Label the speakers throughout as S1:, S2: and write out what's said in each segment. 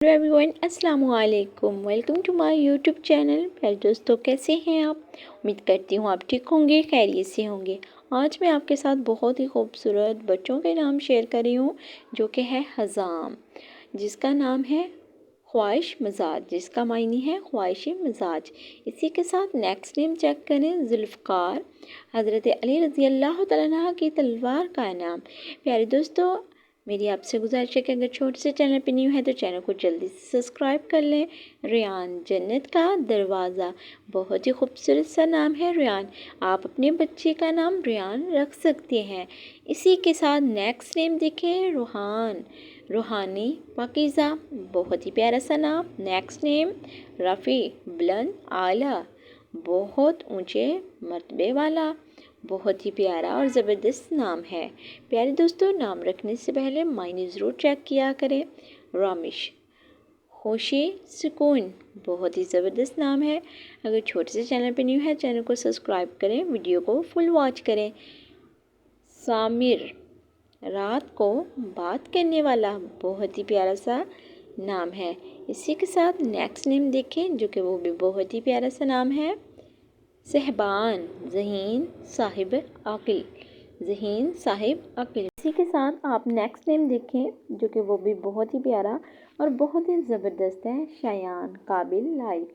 S1: Hello everyone, अस्सलाम वालेकुम। Welcome to my YouTube channel. प्यारे दोस्तों, कैसे हैं आप? उम्मीद करती हूँ आप ठीक होंगे, खैरियत से होंगे। आज मैं आपके साथ बहुत ही खूबसूरत बच्चों के नाम शेयर कर रही हूँ, जो कि है हज़ाम, जिसका नाम है ख्वाहिश मिजाज, जिसका मायने है ख्वाहिशी मिजाज। इसी के साथ नेक्स्ट नेम चेक करें, जुल्फ़कार। हज़रत अली रज़ी अल्लाह तआला अन्हु की तलवार का नाम। प्यारे दोस्तों, मेरी आपसे गुजारिश है कि अगर छोटे से चैनल पे न्यू है तो चैनल को जल्दी से सब्सक्राइब कर लें। रेयान, जन्नत का दरवाज़ा। बहुत ही खूबसूरत सा नाम है रेयान। आप अपने बच्चे का नाम रेयान रख सकते हैं। इसी के साथ नेक्स्ट नेम देखें, रूहान, रूहानी, पाकीज़ा। बहुत ही प्यारा सा नाम। नेक्स्ट नेम रफ़ी, बुलंद, आला, बहुत ऊंचे मर्तबे वाला। बहुत ही प्यारा और ज़बरदस्त नाम है। प्यारे दोस्तों, नाम रखने से पहले मायने ज़रूर चेक किया करें। रामिश, खुशी, सुकून। बहुत ही ज़बरदस्त नाम है। अगर छोटे से चैनल पर न्यू है, चैनल को सब्सक्राइब करें, वीडियो को फुल वॉच करें। सामिर, रात को बात करने वाला। बहुत ही प्यारा सा नाम है। इसी के साथ नेक्स्ट नेम देखें, जो कि वो भी बहुत ही प्यारा सा नाम है। सहबान, ज़हीन, साहिब अक़ल, ज़हीन, साहिब अक़ल। इसी के साथ आप नेक्स्ट नेम देखें, जो कि वो भी बहुत ही प्यारा और बहुत ही ज़बरदस्त है। शायान, काबिल, लाइक।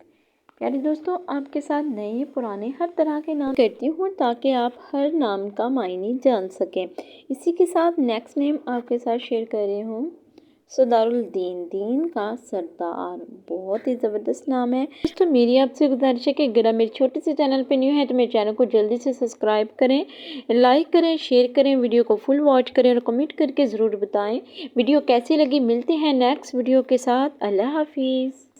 S1: प्यारे दोस्तों, आपके साथ नए पुराने हर तरह के नाम करती हूँ ताकि आप हर नाम का मायने जान सकें। इसी के साथ नेक्स्ट नेम आपके साथ शेयर कर रही हूँ, सदारुद्दीन, दीन का सरदार। बहुत ही ज़बरदस्त नाम है। दोस्तों, मेरी आपसे गुजारिश है कि अगर आप मेरे छोटे से चैनल पे न्यू है तो मेरे चैनल को जल्दी से सब्सक्राइब करें, लाइक करें, शेयर करें, वीडियो को फुल वॉच करें और कमेंट करके ज़रूर बताएं वीडियो कैसी लगी। मिलते हैं नेक्स्ट वीडियो के साथ। अल्लाह हाफिज़।